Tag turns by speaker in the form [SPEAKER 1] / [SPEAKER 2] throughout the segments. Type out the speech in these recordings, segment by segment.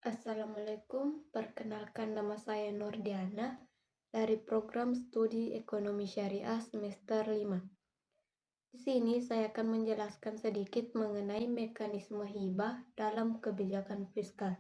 [SPEAKER 1] Assalamualaikum, perkenalkan nama saya Nordiana dari program studi Ekonomi Syariah semester 5. Di sini saya akan menjelaskan sedikit mengenai mekanisme hibah dalam kebijakan fiskal.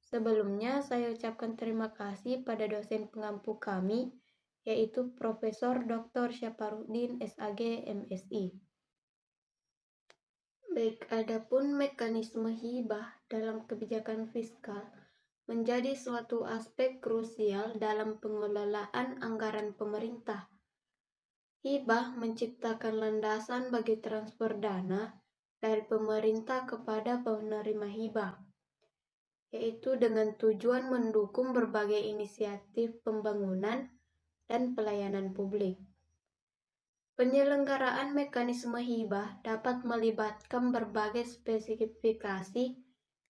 [SPEAKER 1] Sebelumnya saya ucapkan terima kasih pada dosen pengampu kami, yaitu Profesor Dr. Syaparuddin SAG MSI. Baik, adapun mekanisme hibah dalam kebijakan fiskal menjadi suatu aspek krusial dalam pengelolaan anggaran pemerintah. Hibah menciptakan landasan bagi transfer dana dari pemerintah kepada penerima hibah, yaitu dengan tujuan mendukung berbagai inisiatif pembangunan dan pelayanan publik. Penyelenggaraan mekanisme hibah dapat melibatkan berbagai spesifikasi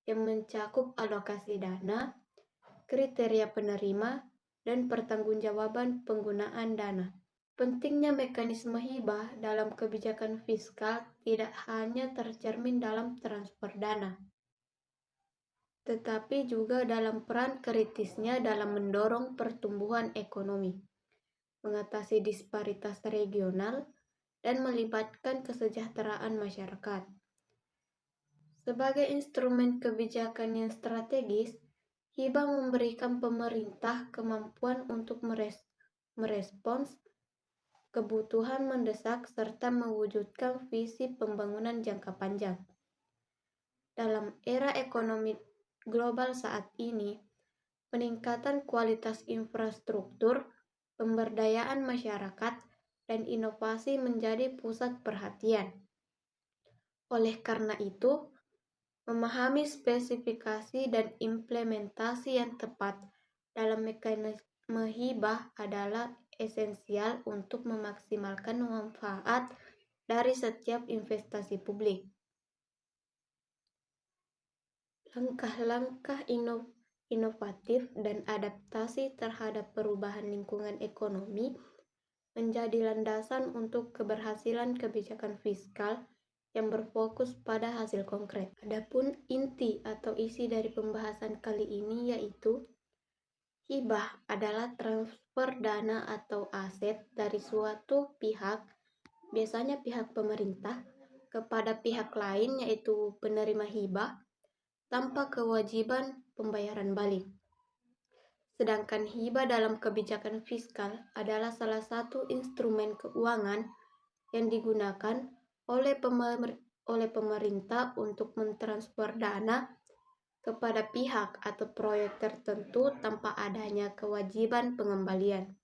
[SPEAKER 1] yang mencakup alokasi dana, kriteria penerima, dan pertanggungjawaban penggunaan dana. Pentingnya mekanisme hibah dalam kebijakan fiskal tidak hanya tercermin dalam transfer dana, tetapi juga dalam peran kritisnya dalam mendorong pertumbuhan ekonomi, mengatasi disparitas regional, dan melibatkan kesejahteraan masyarakat. Sebagai instrumen kebijakan yang strategis, hibah memberikan pemerintah kemampuan untuk merespons kebutuhan mendesak serta mewujudkan visi pembangunan jangka panjang. Dalam era ekonomi global saat ini, peningkatan kualitas infrastruktur, pemberdayaan masyarakat, dan inovasi menjadi pusat perhatian. Oleh karena itu, memahami spesifikasi dan implementasi yang tepat dalam mekanisme hibah adalah esensial untuk memaksimalkan manfaat dari setiap investasi publik. Langkah-langkah inovatif dan adaptasi terhadap perubahan lingkungan ekonomi menjadi landasan untuk keberhasilan kebijakan fiskal yang berfokus pada hasil konkret. Adapun inti atau isi dari pembahasan kali ini yaitu hibah adalah transfer dana atau aset dari suatu pihak, biasanya pihak pemerintah, kepada pihak lain yaitu penerima hibah tanpa kewajiban pembayaran balik. Sedangkan hibah dalam kebijakan fiskal adalah salah satu instrumen keuangan yang digunakan oleh pemerintah untuk mentransfer dana kepada pihak atau proyek tertentu tanpa adanya kewajiban pengembalian.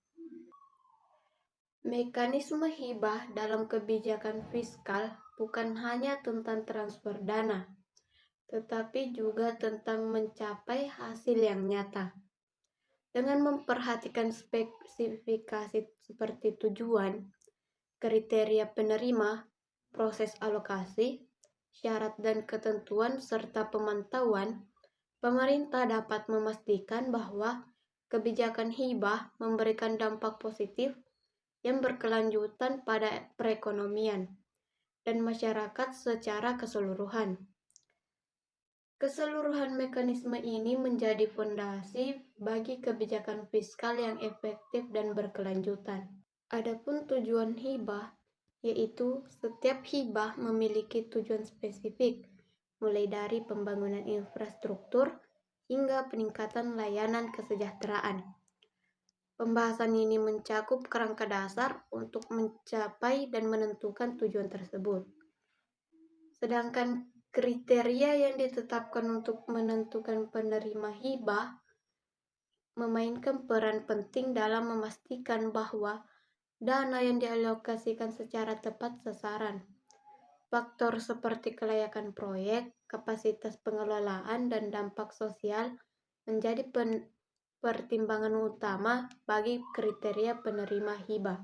[SPEAKER 1] Mekanisme hibah dalam kebijakan fiskal bukan hanya tentang transfer dana, tetapi juga tentang mencapai hasil yang nyata. Dengan memperhatikan spesifikasi seperti tujuan, kriteria penerima, proses alokasi, syarat dan ketentuan, serta pemantauan, pemerintah dapat memastikan bahwa kebijakan hibah memberikan dampak positif yang berkelanjutan pada perekonomian dan masyarakat secara keseluruhan. Keseluruhan mekanisme ini menjadi fondasi bagi kebijakan fiskal yang efektif dan berkelanjutan. Adapun tujuan hibah, yaitu setiap hibah memiliki tujuan spesifik, mulai dari pembangunan infrastruktur hingga peningkatan layanan kesejahteraan. Pembahasan ini mencakup kerangka dasar untuk mencapai dan menentukan tujuan tersebut. Sedangkan kriteria yang ditetapkan untuk menentukan penerima hibah memainkan peran penting dalam memastikan bahwa dana yang dialokasikan secara tepat sasaran. Faktor seperti kelayakan proyek, kapasitas pengelolaan, dan dampak sosial menjadi pertimbangan utama bagi kriteria penerima hibah.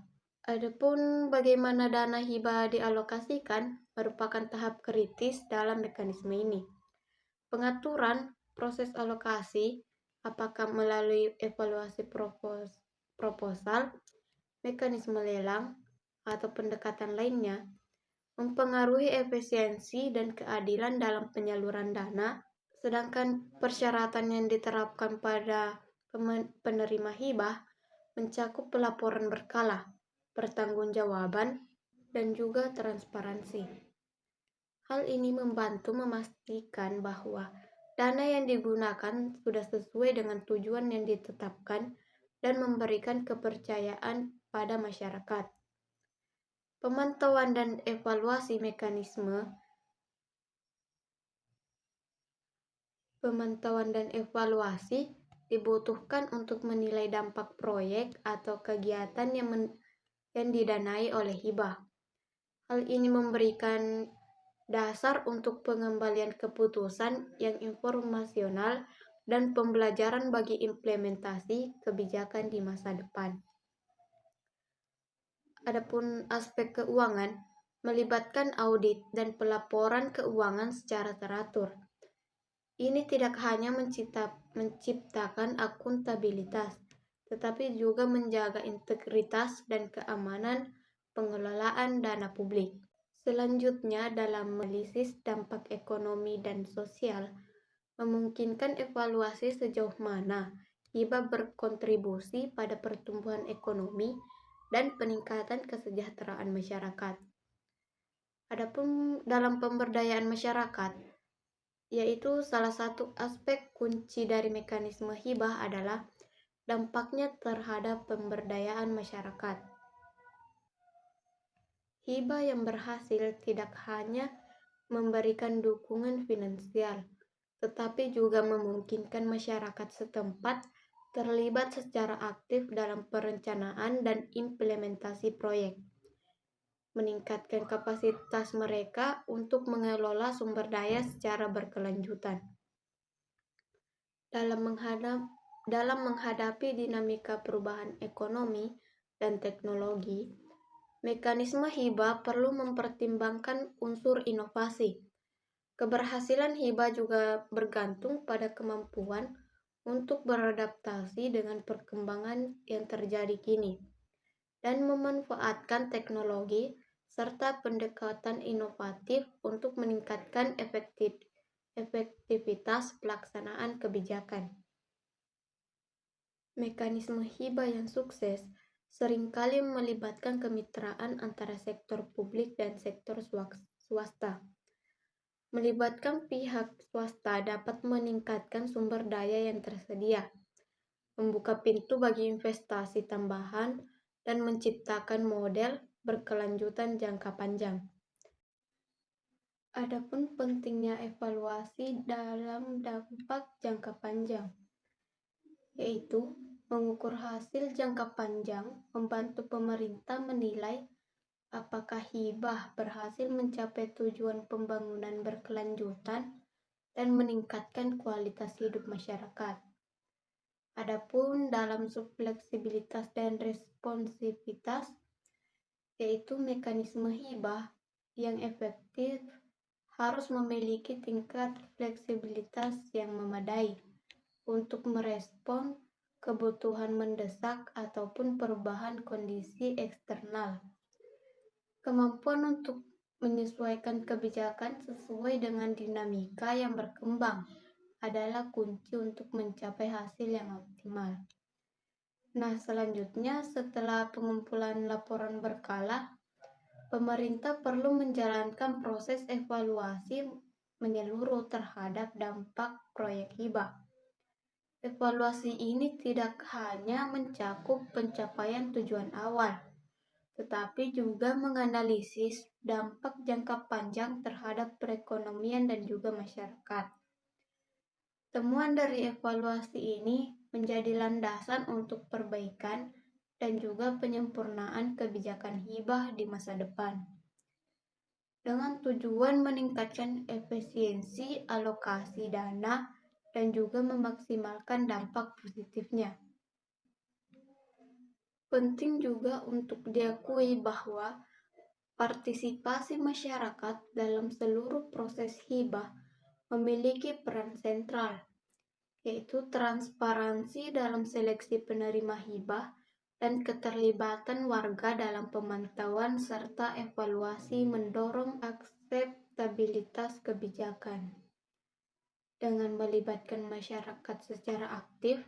[SPEAKER 1] Adapun bagaimana dana hibah dialokasikan merupakan tahap kritis dalam mekanisme ini. Pengaturan proses alokasi, apakah melalui evaluasi proposal, mekanisme lelang, atau pendekatan lainnya, mempengaruhi efisiensi dan keadilan dalam penyaluran dana, Sedangkan persyaratan yang diterapkan pada penerima hibah mencakup pelaporan berkala, pertanggungjawaban, dan juga transparansi. Hal ini membantu memastikan bahwa dana yang digunakan sudah sesuai dengan tujuan yang ditetapkan dan memberikan kepercayaan pada masyarakat. Pemantauan dan evaluasi dibutuhkan untuk menilai dampak proyek atau kegiatan yang didanai oleh hibah. Hal ini memberikan dasar untuk pengembalian keputusan yang informasional dan pembelajaran bagi implementasi kebijakan di masa depan. Adapun aspek keuangan melibatkan audit dan pelaporan keuangan secara teratur. Ini tidak hanya menciptakan akuntabilitas, tetapi juga menjaga integritas dan keamanan pengelolaan dana publik. Selanjutnya, dalam analisis dampak ekonomi dan sosial, memungkinkan evaluasi sejauh mana hibah berkontribusi pada pertumbuhan ekonomi dan peningkatan kesejahteraan masyarakat. Adapun dalam pemberdayaan masyarakat, yaitu salah satu aspek kunci dari mekanisme hibah adalah dampaknya terhadap pemberdayaan masyarakat. Hibah yang berhasil tidak hanya memberikan dukungan finansial, tetapi juga memungkinkan masyarakat setempat terlibat secara aktif dalam perencanaan dan implementasi proyek, meningkatkan kapasitas mereka untuk mengelola sumber daya secara berkelanjutan. Dalam menghadapi dinamika perubahan ekonomi dan teknologi, mekanisme hibah perlu mempertimbangkan unsur inovasi. Keberhasilan hibah juga bergantung pada kemampuan untuk beradaptasi dengan perkembangan yang terjadi kini dan memanfaatkan teknologi serta pendekatan inovatif untuk meningkatkan efektivitas pelaksanaan kebijakan. Mekanisme hibah yang sukses seringkali melibatkan kemitraan antara sektor publik dan sektor swasta. Melibatkan pihak swasta dapat meningkatkan sumber daya yang tersedia, membuka pintu bagi investasi tambahan, dan menciptakan model berkelanjutan jangka panjang. Adapun pentingnya evaluasi dalam dampak jangka panjang, yaitu mengukur hasil jangka panjang membantu pemerintah menilai apakah hibah berhasil mencapai tujuan pembangunan berkelanjutan dan meningkatkan kualitas hidup masyarakat. Adapun dalam subfleksibilitas dan responsivitas, yaitu mekanisme hibah yang efektif harus memiliki tingkat fleksibilitas yang memadai untuk merespon kebutuhan mendesak ataupun perubahan kondisi eksternal. Kemampuan untuk menyesuaikan kebijakan sesuai dengan dinamika yang berkembang adalah kunci untuk mencapai hasil yang optimal. Nah, selanjutnya setelah pengumpulan laporan berkala, pemerintah perlu menjalankan proses evaluasi menyeluruh terhadap dampak proyek hibah. Evaluasi ini tidak hanya mencakup pencapaian tujuan awal, tetapi juga menganalisis dampak jangka panjang terhadap perekonomian dan juga masyarakat. Temuan dari evaluasi ini menjadi landasan untuk perbaikan dan juga penyempurnaan kebijakan hibah di masa depan, dengan tujuan meningkatkan efisiensi alokasi dana dan juga memaksimalkan dampak positifnya. Penting juga untuk diakui bahwa partisipasi masyarakat dalam seluruh proses hibah memiliki peran sentral, yaitu transparansi dalam seleksi penerima hibah dan keterlibatan warga dalam pemantauan serta evaluasi mendorong akseptabilitas kebijakan. Dengan melibatkan masyarakat secara aktif,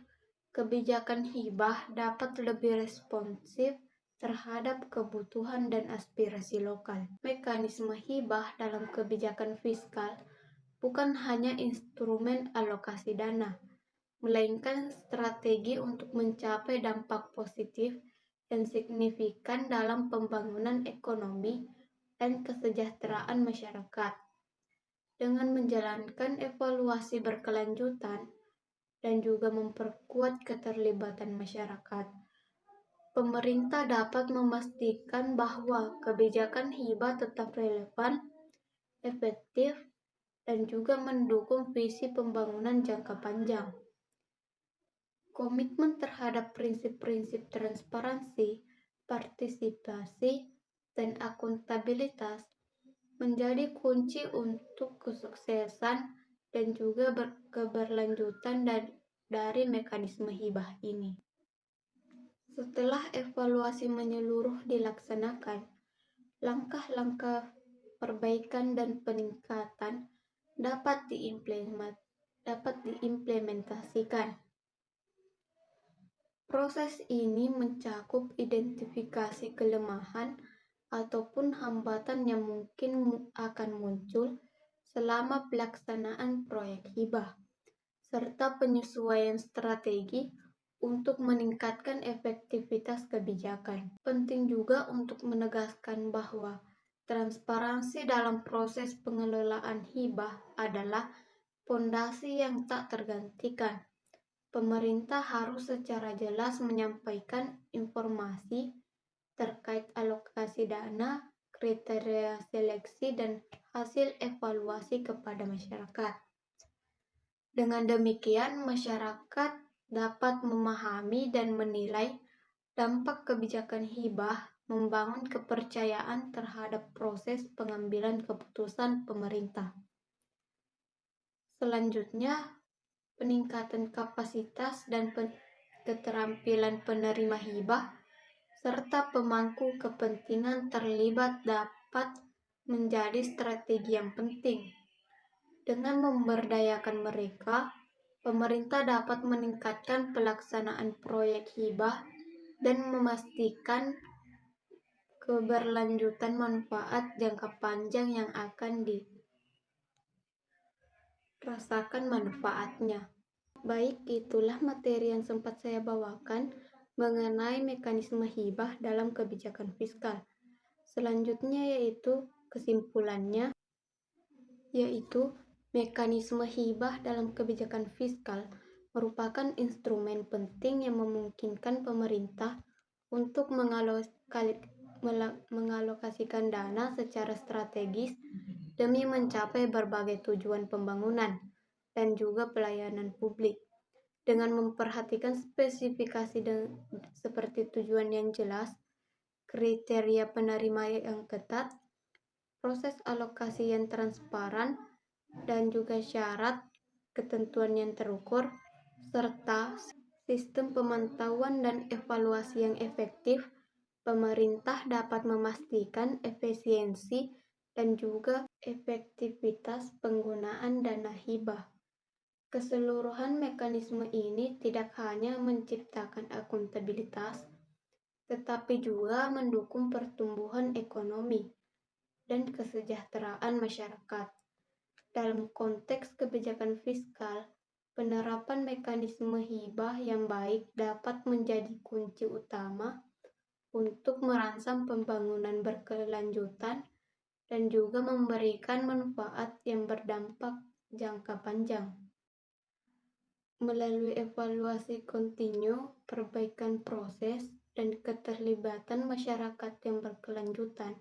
[SPEAKER 1] kebijakan hibah dapat lebih responsif terhadap kebutuhan dan aspirasi lokal. Mekanisme hibah dalam kebijakan fiskal bukan hanya instrumen alokasi dana, melainkan strategi untuk mencapai dampak positif dan signifikan dalam pembangunan ekonomi dan kesejahteraan masyarakat. Dengan menjalankan evaluasi berkelanjutan dan juga memperkuat keterlibatan masyarakat, pemerintah dapat memastikan bahwa kebijakan hibah tetap relevan, efektif, dan juga mendukung visi pembangunan jangka panjang. Komitmen terhadap prinsip-prinsip transparansi, partisipasi, dan akuntabilitas menjadi kunci untuk kesuksesan dan juga keberlanjutan dari mekanisme hibah ini. Setelah evaluasi menyeluruh dilaksanakan, langkah-langkah perbaikan dan peningkatan dapat diimplementasikan. Proses ini mencakup identifikasi kelemahan ataupun hambatan yang mungkin akan muncul selama pelaksanaan proyek hibah, serta penyesuaian strategi untuk meningkatkan efektivitas kebijakan. Penting juga untuk menegaskan bahwa transparansi dalam proses pengelolaan hibah adalah fondasi yang tak tergantikan. Pemerintah harus secara jelas menyampaikan informasi terkait alokasi dana, kriteria seleksi, dan hasil evaluasi kepada masyarakat. Dengan demikian, masyarakat dapat memahami dan menilai dampak kebijakan hibah, membangun kepercayaan terhadap proses pengambilan keputusan pemerintah. Selanjutnya, peningkatan kapasitas dan keterampilan penerima hibah serta pemangku kepentingan terlibat dapat menjadi strategi yang penting. Dengan memberdayakan mereka, pemerintah dapat meningkatkan pelaksanaan proyek hibah dan memastikan keberlanjutan manfaat jangka panjang yang akan rasakan manfaatnya. Baik, itulah materi yang sempat saya bawakan mengenai mekanisme hibah dalam kebijakan fiskal. Selanjutnya yaitu kesimpulannya, yaitu mekanisme hibah dalam kebijakan fiskal merupakan instrumen penting yang memungkinkan pemerintah untuk mengalokasikan dana secara strategis demi mencapai berbagai tujuan pembangunan dan juga pelayanan publik. Dengan memperhatikan spesifikasi seperti tujuan yang jelas, kriteria penerima yang ketat, proses alokasi yang transparan, dan juga syarat ketentuan yang terukur, serta sistem pemantauan dan evaluasi yang efektif, pemerintah dapat memastikan efisiensi dan juga efektivitas penggunaan dana hibah. Keseluruhan mekanisme ini tidak hanya menciptakan akuntabilitas, tetapi juga mendukung pertumbuhan ekonomi dan kesejahteraan masyarakat. Dalam konteks kebijakan fiskal, penerapan mekanisme hibah yang baik dapat menjadi kunci utama untuk merangsang pembangunan berkelanjutan dan juga memberikan manfaat yang berdampak jangka panjang. Melalui evaluasi kontinu, perbaikan proses, dan keterlibatan masyarakat yang berkelanjutan,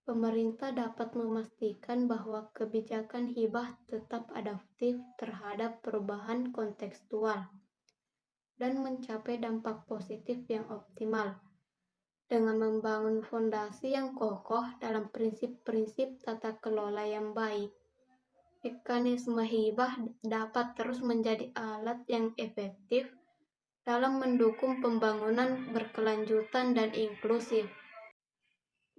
[SPEAKER 1] pemerintah dapat memastikan bahwa kebijakan hibah tetap adaptif terhadap perubahan kontekstual dan mencapai dampak positif yang optimal. Dengan membangun fondasi yang kokoh dalam prinsip-prinsip tata kelola yang baik, mekanisme hibah dapat terus menjadi alat yang efektif dalam mendukung pembangunan berkelanjutan dan inklusif.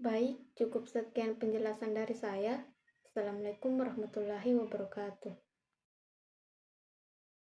[SPEAKER 1] Baik, cukup sekian penjelasan dari saya. Assalamualaikum warahmatullahi wabarakatuh.